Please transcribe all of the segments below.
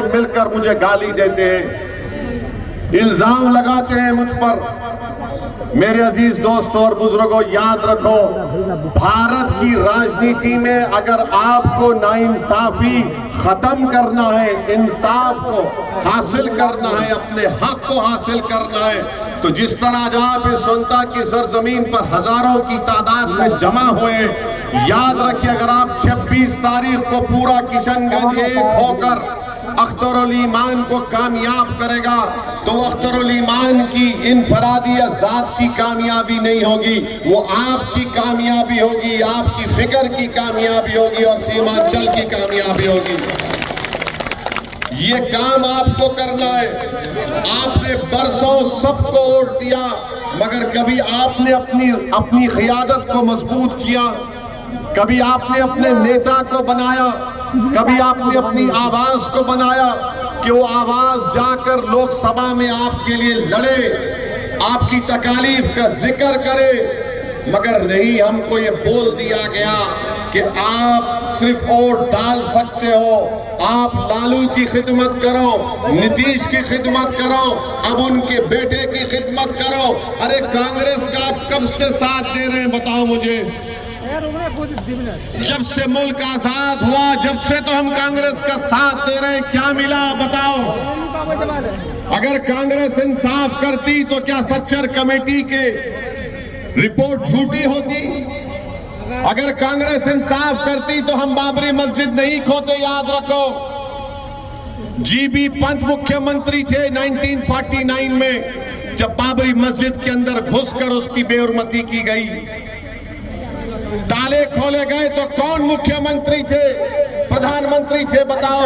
मिलकर मुझे गाली देते हैं, इल्जाम लगाते हैं मुझ पर। मेरे अजीज दोस्तों और बुजुर्गों, याद रखो, भारत की राजनीति में अगर आपको नाइंसाफी खत्म करना है, इंसाफ को हासिल करना है, अपने हक को हासिल करना है, तो जिस तरह आज आप इस जनता की सरजमीन पर हजारों की तादाद में जमा हुए, याद रखिए, अगर आप 26 तारीख को पूरा किशनगंज एक होकर अख्तरुल ईमान को कामयाब करेगा, तो अख्तरुल ईमान की इनफरादी या जात की कामयाबी नहीं होगी, वो आपकी कामयाबी होगी, आपकी फिक्र की कामयाबी होगी और सीमांचल की कामयाबी होगी। ये काम आपको करना है। आपने बरसों सबको वोट दिया, मगर कभी आपने अपनी क़ियादत को मजबूत किया, कभी आपने अपने नेता को बनाया, कभी आपने अपनी आवाज को बनाया कि वो आवाज जाकर लोकसभा में आपके लिए लड़े, आपकी तकालीफ का जिक्र करे। मगर नहीं, हमको ये बोल दिया गया कि आप सिर्फ वोट डाल सकते हो, आप लालू की खिदमत करो, नीतीश की खिदमत करो, अब उनके बेटे की खिदमत करो। अरे कांग्रेस का आप कब से साथ दे रहे हैं, बताओ मुझे। जब से मुल्क आजाद हुआ, जब से तो हम कांग्रेस का साथ दे रहे हैं, क्या मिला बताओ। अगर कांग्रेस इंसाफ करती तो क्या सच्चर कमेटी के रिपोर्ट झूठी होती? अगर कांग्रेस इंसाफ करती तो हम बाबरी मस्जिद नहीं खोते, याद रखो। जीबी पंत मुख्यमंत्री थे 1949 में, जब बाबरी मस्जिद के अंदर घुसकर उसकी बेहुरमती की गई, ताले खोले गए, तो कौन मुख्यमंत्री थे, प्रधानमंत्री थे, बताओ।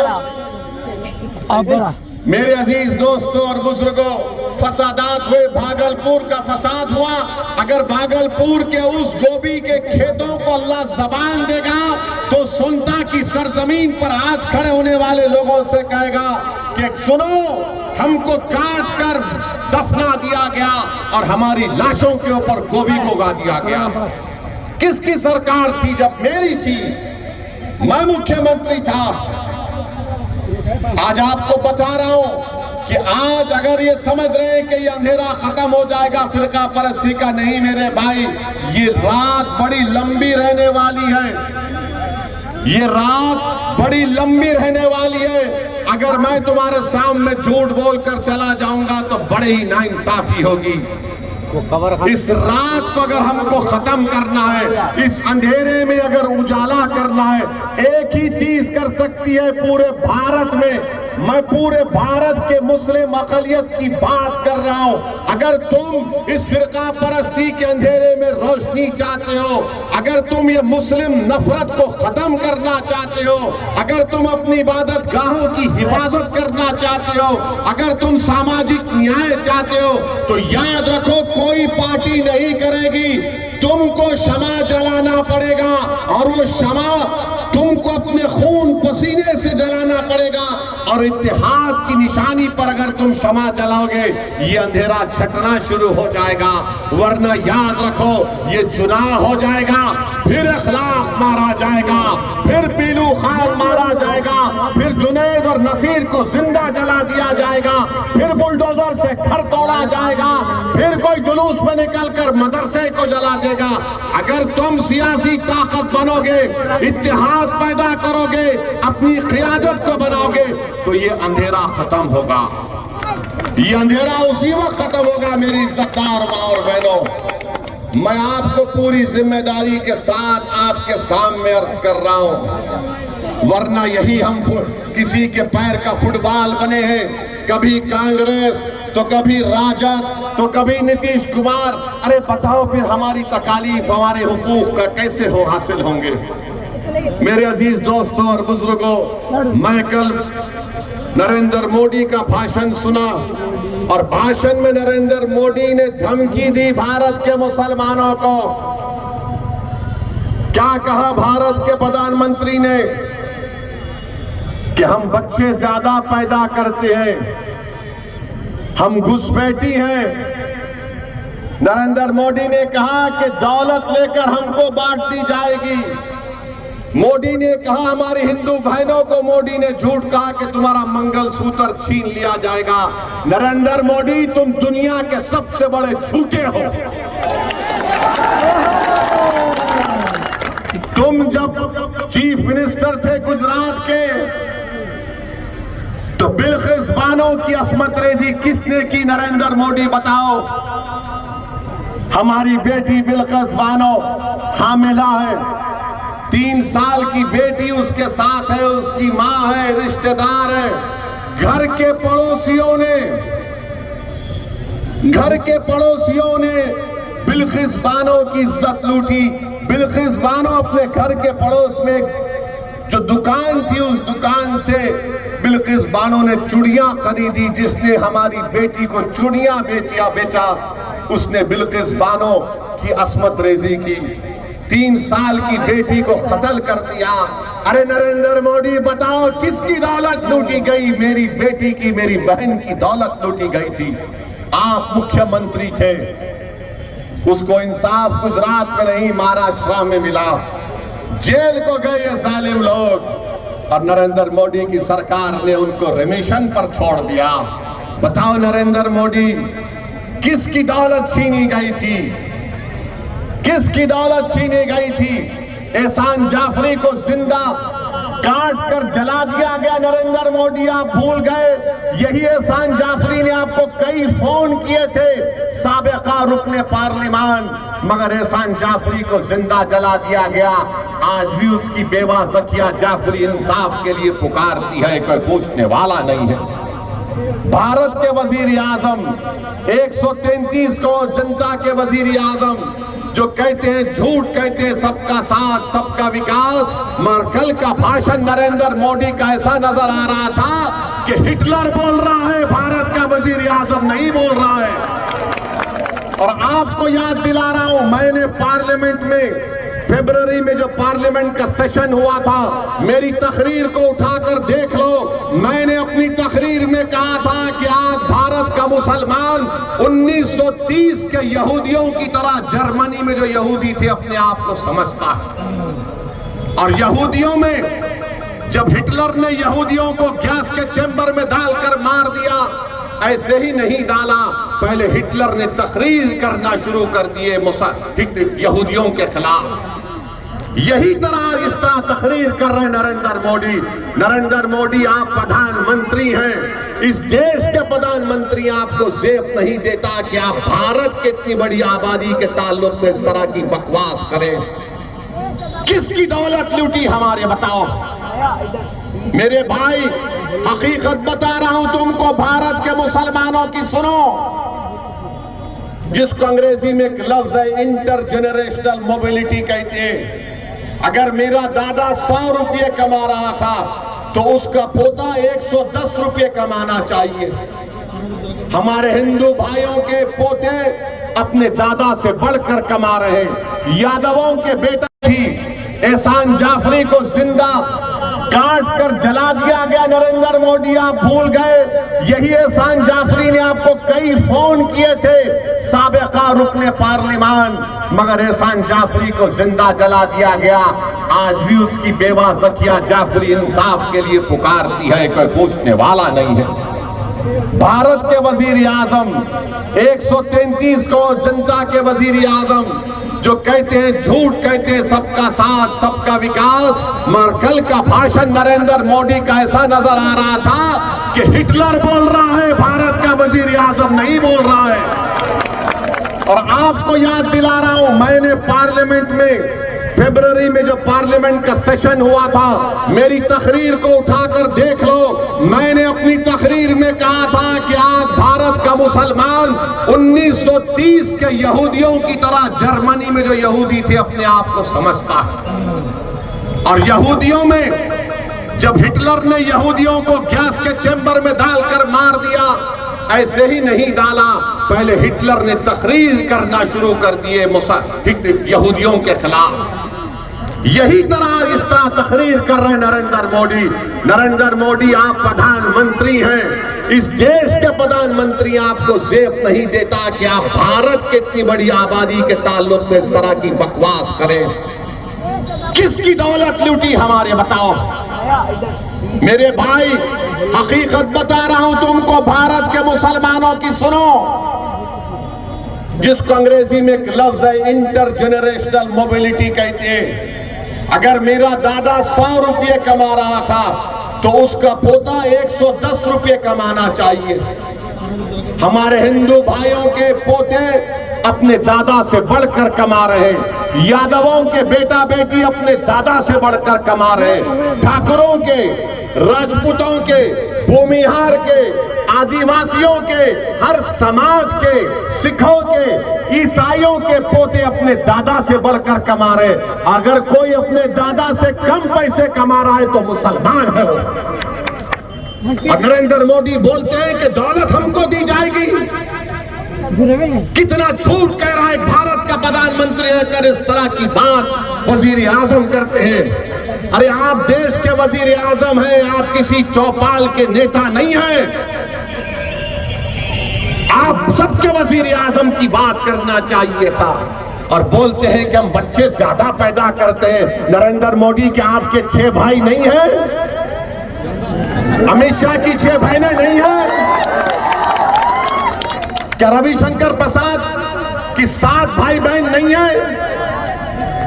मेरे अजीज दोस्तों और बुजुर्गों, फसादात हुए, भागलपुर का फसाद हुआ। अगर भागलपुर के उस गोभी के खेतों को अल्लाह जबान देगा तो सुनता की सरजमीन पर आज खड़े होने वाले लोगों से कहेगा कि सुनो, हमको काट कर दफना दिया गया और हमारी लाशों के ऊपर गोभी को उगा दिया गया। किसकी सरकार थी? जब मेरी थी, मैं मुख्यमंत्री था। आज आपको बता रहा हूं कि आज अगर ये समझ रहे हैं कि ये अंधेरा खत्म हो जाएगा फिरका परस्ती का, नहीं मेरे भाई, ये रात बड़ी लंबी रहने वाली है, ये रात बड़ी लंबी रहने वाली है। अगर मैं तुम्हारे सामने झूठ बोलकर चला जाऊंगा तो बड़ी ही नाइंसाफी होगी। इस रात को अगर हमको खत्म करना है, इस अंधेरे में अगर उजाला करना है, एक ही चीज कर सकती है पूरे भारत में। मैं पूरे भारत के मुस्लिम अक़लियत की बात कर रहा हूं। अगर तुम इस फिरका परस्ती के अंधेरे में रोशनी चाहते हो, अगर तुम ये मुस्लिम नफरत को खत्म करना चाहते हो, अगर तुम अपनी इबादत गाहों की हिफाजत करना चाहते हो, अगर तुम सामाजिक न्याय चाहते हो, तो याद रखो, कोई पार्टी नहीं करेगी। तुमको शमा जलाना पड़ेगा और वो शमा तुमको अपने खून पसीने से जलाना पड़ेगा। और इत्तेहाद की निशानी पर अगर तुम शमा जलाओगे, ये अंधेरा छटना शुरू हो जाएगा। वरना याद रखो, ये चुनाव हो जाएगा, फिर अखलाक मारा जाएगा, फिर पीलू खान मारा जाएगा, फिर जुनैद और नसीर को जिंदा जला दिया जाएगा, फिर बुलडोजर से घर तोड़ा जाएगा, फिर कोई जुलूस में निकलकर मदरसे को जला देगा। अगर तुम सियासी ताकत बनोगे, इत्तेहाद पैदा करोगे, अपनी क़ियादत को बनाओगे, तो ये अंधेरा खत्म होगा। ये अंधेरा उसी वक्त खत्म होगा। मेरी इज़्ज़तदार माँ और बहनों, मैं आपको पूरी जिम्मेदारी के साथ आपके सामने अर्ज कर रहा हूं, वरना यही हम किसी के पैर का फुटबॉल बने हैं। कभी कांग्रेस, तो कभी राजद, तो कभी नीतीश कुमार। अरे बताओ, फिर हमारी तकालीफ, हमारे हुकूक का कैसे हासिल होंगे? मेरे अजीज दोस्तों और बुजुर्गों, मैं कल नरेंद्र मोदी का भाषण सुना और भाषण में नरेंद्र मोदी ने धमकी दी भारत के मुसलमानों को। क्या कहा भारत के प्रधानमंत्री ने? कि हम बच्चे ज्यादा पैदा करते हैं, हम घुसपैठी हैं। नरेंद्र मोदी ने कहा कि दौलत लेकर हमको बांट दी जाएगी। मोदी ने कहा, हमारी हिंदू बहनों को मोदी ने झूठ कहा कि तुम्हारा मंगलसूत्र छीन लिया जाएगा। नरेंद्र मोदी, तुम दुनिया के सबसे बड़े झूठे हो। तुम जब चीफ मिनिस्टर थे गुजरात के, तो बिल्किस बानो की असमत रेजी किसने की? नरेंद्र मोदी बताओ। हमारी बेटी बिल्किस बानो हामिला है, 3 साल की बेटी उसके साथ है, उसकी मां है, रिश्तेदार है। घर के पड़ोसियों ने बिल्किस बानो की इज्जत लूटी। बिल्किस बानो अपने घर के पड़ोस में जो दुकान थी, उस दुकान से बिल्किस बानो ने चूड़ियां खरीदी। जिसने हमारी बेटी को चूड़ियां बेचा उसने बिल्किस बानो की असमत रेजी की, 3 साल की बेटी को कत्ल कर दिया। अरे नरेंद्र मोदी, बताओ किसकी दौलत लूटी गई? मेरी बेटी की, मेरी बहन की दौलत लूटी गई थी। आप मुख्यमंत्री थे, उसको इंसाफ गुजरात में नहीं महाराष्ट्र में मिला। जेल को गए ये जालिम लोग, और नरेंद्र मोदी की सरकार ने उनको रिमिशन पर छोड़ दिया। बताओ नरेंद्र मोदी, किसकी दौलत छीनी गई थी? किसकी दौलत छीनी गई थी? एहसान जाफरी को जिंदा काट कर जला दिया गया। नरेंद्र मोदी, आप भूल गए? यही एहसान जाफरी ने आपको कई फोन किए थे, साबिका रुकने पार्लिमान, मगर एहसान जाफरी को जिंदा जला दिया गया। आज भी उसकी बेवा ज़किया जाफरी इंसाफ के लिए पुकारती है, कोई पूछने वाला नहीं है। भारत के वजीर आजम 133 को जनता के वजीर आजम जो कहते हैं, झूठ कहते हैं, सबका साथ सबका विकास, मगर कल का भाषण नरेंद्र मोदी का ऐसा नजर आ रहा था कि हिटलर बोल रहा है, भारत का वजीर आजम नहीं बोल रहा है। और आपको याद दिला रहा हूं, मैंने पार्लियामेंट में फरवरी में जो पार्लियामेंट का सेशन हुआ था, मेरी तकरीर को उठाकर देख लो। मैंने अपनी तकरीर में कहा था कि आज भारत का मुसलमान 1930 के यहूदियों की तरह जर्मनी में जो यहूदी थे अपने आप को समझता है। और यहूदियों में जब हिटलर ने यहूदियों को गैस के चैम्बर में डालकर मार दिया, ऐसे ही नहीं डाला, पहले हिटलर ने तकरीर करना शुरू कर दिए यहूदियों के खिलाफ। यही तरह इस तरह तकरीर कर रहे नरेंद्र मोदी। नरेंद्र मोदी, आप प्रधानमंत्री हैं, इस देश के प्रधानमंत्री, आपको जेब नहीं देता कि आप भारत की इतनी बड़ी आबादी के ताल्लुक से इस तरह की बकवास करें। किसकी दौलत लूटी हमारे, बताओ मेरे भाई। हकीकत बता रहा हूं तुमको, भारत के मुसलमानों की सुनो, जिसको अंग्रेजी में एक लफ्ज है इंटरजेनरेशनल मोबिलिटी कहते हैं। अगर मेरा दादा 100 रुपये कमा रहा था तो उसका पोता 110 रुपये कमाना चाहिए। हमारे हिंदू भाइयों के पोते अपने दादा से बढ़कर कमा रहे हैं। यादवों के बेटा थी, एहसान जाफरी को जिंदा काट कर जला दिया गया। नरेंद्र मोदी, आप भूल गए? यही एहसान जाफरी ने आपको कई फोन किए थे, साबिका रुकने पार्लिमान, मगर एहसान जाफरी को जिंदा जला दिया गया। आज भी उसकी बेवा ज़किया जाफरी इंसाफ के लिए पुकारती है, कोई पूछने वाला नहीं है। भारत के वजीर आजम 133 को जनता के वजीर आजम जो कहते हैं, झूठ कहते हैं, सबका साथ सबका विकास, मगर कल का भाषण नरेंद्र मोदी का ऐसा नजर आ रहा था कि हिटलर बोल रहा है, भारत का वजीर आजम नहीं बोल रहा है। और आपको याद दिला रहा हूं, मैंने पार्लियामेंट में फरवरी में जो पार्लियामेंट का सेशन हुआ था, मेरी तकरीर को उठाकर देख लो। मैंने अपनी तकरीर में कहा था कि आज भारत का मुसलमान 1930 के यहूदियों की तरह जर्मनी में जो यहूदी थे अपने आप को समझता है। और यहूदियों में जब हिटलर ने यहूदियों को गैस के चैम्बर में डालकर मार दिया, ऐसे ही नहीं डाला, पहले हिटलर ने तकरीर करना शुरू कर दिए यहूदियों के खिलाफ। यही तरह इस तरह तकरीर कर रहे नरेंद्र मोदी। नरेंद्र मोदी, आप प्रधानमंत्री हैं, इस देश के प्रधानमंत्री, आपको जेब नहीं देता कि आप भारत की इतनी बड़ी आबादी के ताल्लुक से इस तरह की बकवास करें। किसकी दौलत लूटी हमारे, बताओ मेरे भाई। हकीकत बता रहा हूं तुमको, भारत के मुसलमानों की सुनो, जिसको अंग्रेजी में एक लफ्ज है इंटरजेनरेशनल मोबिलिटी कहते हैं। अगर मेरा दादा 100 रुपये कमा रहा था तो उसका पोता 110 रुपये कमाना चाहिए। हमारे हिंदू भाइयों के पोते अपने दादा से बढ़कर कमा रहे, यादवों के बेटा बेटी अपने दादा से बढ़कर कमा रहे, ठाकुरों के, राजपूतों के, भूमिहार के, आदिवासियों के, हर समाज के, सिखों के, ईसाइयों के पोते अपने दादा से बढ़कर कमा रहे। अगर कोई अपने दादा से कम पैसे कमा रहा है तो मुसलमान है वो। और नरेंद्र मोदी बोलते हैं कि दौलत हमको दी जाएगी। कितना झूठ कह रहा है भारत का प्रधानमंत्री रहकर इस तरह की बात वजीर आजम करते हैं। अरे आप देश के वजीर आजम हैं, आप किसी चौपाल के नेता नहीं हैं। आप सबके वजीर आजम की बात करना चाहिए था। और बोलते हैं कि हम बच्चे ज्यादा पैदा करते हैं। नरेंद्र मोदी के आपके 6 भाई नहीं हैं? अमित शाह की 6 बहनें नहीं हैं? क्या रविशंकर प्रसाद की 7 भाई बहन नहीं है?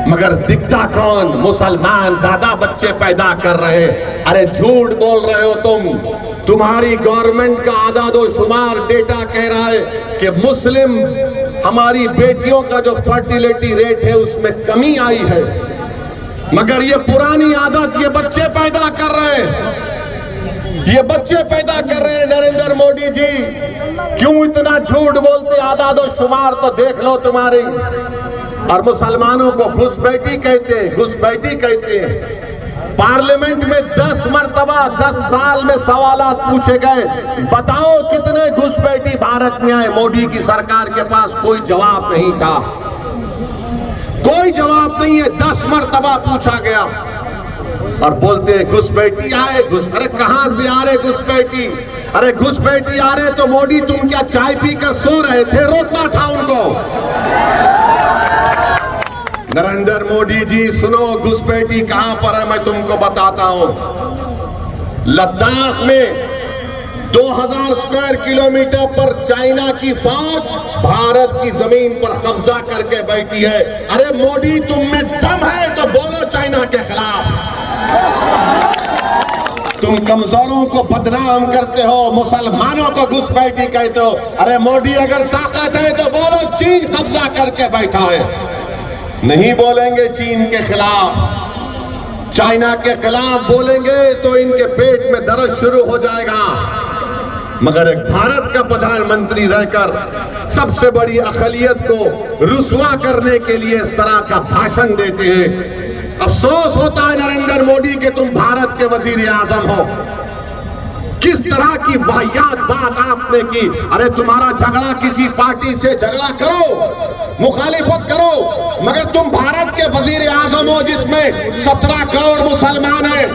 मगर दिखता कौन? मुसलमान ज्यादा बच्चे पैदा कर रहे। अरे झूठ बोल रहे हो तुम। तुम्हारी गवर्नमेंट का आदादोशुमार डेटा कह रहा है कि मुस्लिम हमारी बेटियों का जो फर्टिलिटी रेट है उसमें कमी आई है। मगर ये पुरानी आदत, ये बच्चे पैदा कर रहे हैं, ये बच्चे पैदा कर रहे हैं। नरेंद्र मोदी जी क्यों इतना झूठ बोलते? आदादोशुमार तो देख लो तुम्हारी। और मुसलमानों को घुसपैठी कहते हैं, घुसपैठी कहते हैं। पार्लियामेंट में 10 मरतबा 10 साल में सवालात पूछे गए, बताओ कितने घुसपैठी भारत में आए? मोदी की सरकार के पास कोई जवाब नहीं था, कोई जवाब नहीं है। 10 मरतबा पूछा गया और बोलते हैं घुसपैठी आए। अरे कहां से आ रहे घुसपैठी? अरे घुसपैठी आ रहे तो मोदी तुम क्या चाय पीकर सो रहे थे? रोकना था उनको। नरेंद्र मोदी जी सुनो, घुसपैठी कहां पर है मैं तुमको बताता हूं। लद्दाख में 2000 स्क्वायर किलोमीटर पर चाइना की फौज भारत की जमीन पर कब्जा करके बैठी है। अरे मोदी तुम में दम है तो बोलो चाइना के खिलाफ। तुम कमजोरों को बदनाम करते हो, मुसलमानों को घुसपैठी कहते हो। अरे मोदी अगर ताकत है तो बोलो चीन कब्जा करके बैठा है। नहीं बोलेंगे चीन के खिलाफ, चाइना के खिलाफ बोलेंगे तो इनके पेट में दर्द शुरू हो जाएगा। मगर एक भारत का प्रधानमंत्री रहकर सबसे बड़ी अक़लियत को रुसवा करने के लिए इस तरह का भाषण देते हैं। अफसोस होता है नरेंद्र मोदी कि तुम भारत के वजीर आजम हो। किस तरह की वाहियात बात आपने की। अरे तुम्हारा झगड़ा किसी पार्टी से झगड़ा करो, मुखालिफत करो, मगर तुम भारत के वजीर आजम हो जिसमें 17 करोड़ मुसलमान हैं।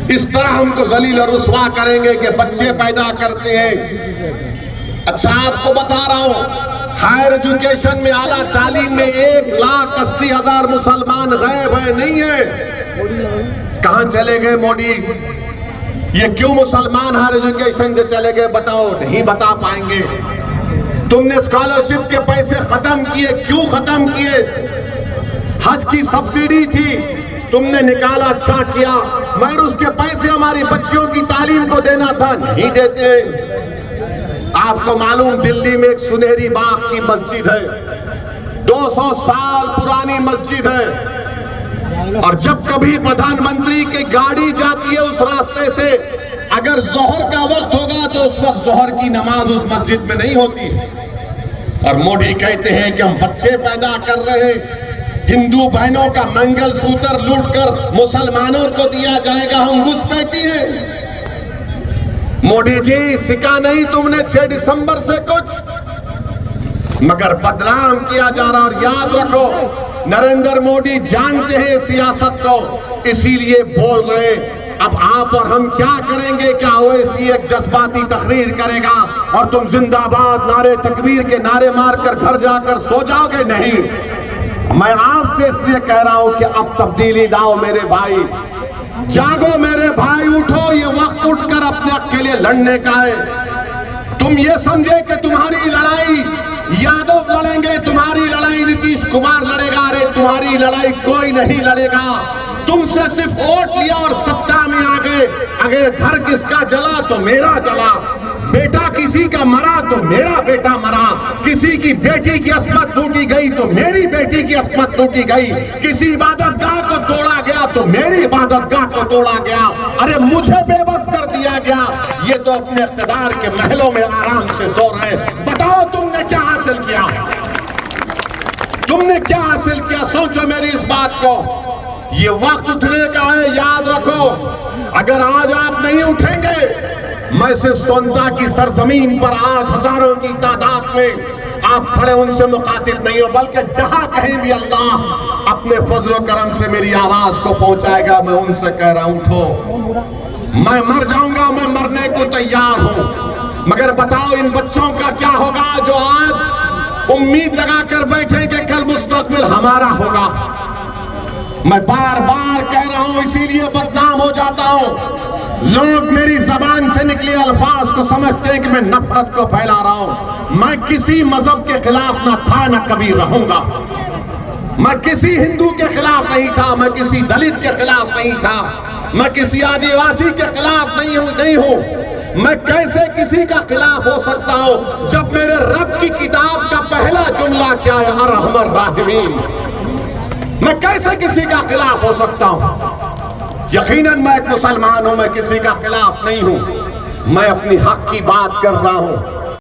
इस तरह हमको जलील और रुसवा करेंगे कि बच्चे पैदा करते हैं। अच्छा आपको बता रहा हूं, हायर एजुकेशन में, आला तालीम में 1,80,000 मुसलमान गायब है, नहीं है। कहां चले गए मोदी? ये क्यों मुसलमान हायर एजुकेशन से चले गए? बताओ, नहीं बता पाएंगे। तुमने स्कॉलरशिप के पैसे खत्म किए, क्यों खत्म किए? हज की सब्सिडी थी, तुमने निकाला, अच्छा किया, मगर उसके पैसे हमारी बच्चियों की तालीम को देना था, नहीं देते। आपको मालूम दिल्ली में एक सुनहरी बाग की मस्जिद है, 200 साल पुरानी मस्जिद है। और जब कभी प्रधानमंत्री की गाड़ी जाती है उस रास्ते से, अगर जोहर का वक्त होगा तो उस वक्त जोहर की नमाज उस मस्जिद में नहीं होती। और मोदी कहते हैं कि हम बच्चे पैदा कर रहे हैं, हिंदू बहनों का मंगलसूत्र लूटकर मुसलमानों को दिया जाएगा, हम घुसपैठी हैं। मोदी जी सिखा नहीं तुमने 6 दिसंबर से कुछ, मगर बदनाम किया जा रहा। और याद रखो, नरेंद्र मोदी जानते हैं सियासत को, इसीलिए बोल रहे। अब आप और हम क्या करेंगे? क्या ओवैसी एक जज्बाती तकरीर करेगा और तुम जिंदाबाद नारे तकबीर के नारे मारकर घर जाकर सो जाओगे? नहीं, मैं आपसे इसलिए कह रहा हूं कि अब तब्दीली लाओ मेरे भाई, जागो मेरे भाई, उठो, ये वक्त उठकर अपने हक के लिए लड़ने का है। तुम ये समझे कि तुम्हारी लड़ाई यादव लड़ेंगे, तुम्हारी लड़ाई नीतीश कुमार लड़ेगा, अरे तुम्हारी लड़ाई कोई नहीं लड़ेगा। तुमसे सिर्फ वोट लिया और सत्ता में आ गए। अगर घर किसका जला तो मेरा जला, बेटा किसी का मरा तो मेरा बेटा मरा, किसी की बेटी की अस्मत टूटी गई तो मेरी बेटी की अस्मत टूटी गई, किसी इबादतगाह को तोड़ा गया तो मेरी इबादतगाह को तोड़ा गया, अरे मुझे बेबस कर दिया गया। ये तो अपने इख्तिदार के महलों में आराम से सो रहे। बताओ तुमने क्या हासिल किया, तुमने क्या हासिल किया? सोचो मेरी इस बात को। ये वक्त उठने का है, याद रखो। अगर आज आप नहीं उठेंगे, मैं सिर्फ सोनता की सरजमीन पर आज हजारों की तादाद में आप खड़े उनसे मुखातिब नहीं हो, बल्कि जहां कहीं भी अल्लाह अपने फजल करम से मेरी आवाज को पहुंचाएगा, मैं उनसे कह रहा हूं उठो। मैं मर जाऊंगा, मैं मरने को तैयार हूं, मगर बताओ इन बच्चों का क्या होगा जो आज उम्मीद लगाकर बैठे कि कल मुस्तकबिल हमारा होगा। मैं बार बार कह रहा हूं, इसीलिए बदनाम हो जाता हूं। लोग मेरी जबान से निकले अल्फाज को समझते हैं कि मैं नफरत को फैला रहा हूं। मैं किसी मजहब के खिलाफ ना था ना कभी रहूंगा। मैं किसी हिंदू के खिलाफ नहीं था, मैं किसी दलित के खिलाफ नहीं था, मैं किसी आदिवासी के खिलाफ नहीं हूं। मैं कैसे किसी का खिलाफ हो सकता हूं जब मेरे रब की किताब का पहला जुमला क्या है, अरहमर राहिमीन। मैं कैसे किसी का खिलाफ हो सकता हूं? यकीनन मैं एक मुसलमान हूं, मैं किसी का खिलाफ नहीं हूं। मैं अपनी हक की बात कर रहा हूं।